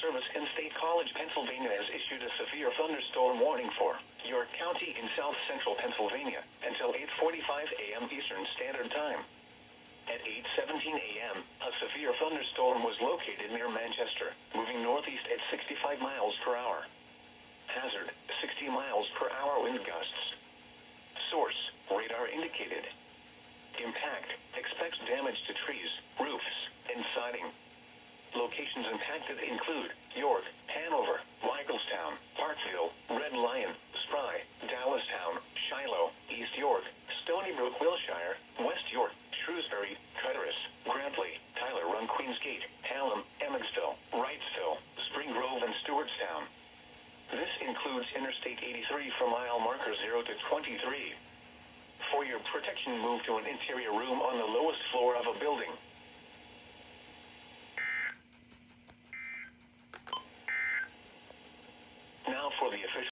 Service and State College, Pennsylvania has issued a severe thunderstorm warning for York County in south central Pennsylvania until 8:45 a.m. Eastern Standard Time. At 8:17 a.m., a severe thunderstorm was located near Manchester, moving northeast at 65 miles per hour. Hazard, 60 miles per hour wind gusts. Source, radar indicated. Impact, expects damage to trees, roofs, and siding. Locations impacted include York, Hanover, Michaelstown, Parkville, Red Lion, Spry, Dallastown, Shiloh, East York, Stony Brook, Wilshire, West York, Shrewsbury, Cutteress, Grantley, Tyler Run, Queensgate, Hallam, Emmetsville, Wrightsville, Spring Grove, and Stewartstown. This includes Interstate 83 from mile marker 0 to 23. For your protection, move to an interior room on the lowest floor of a building.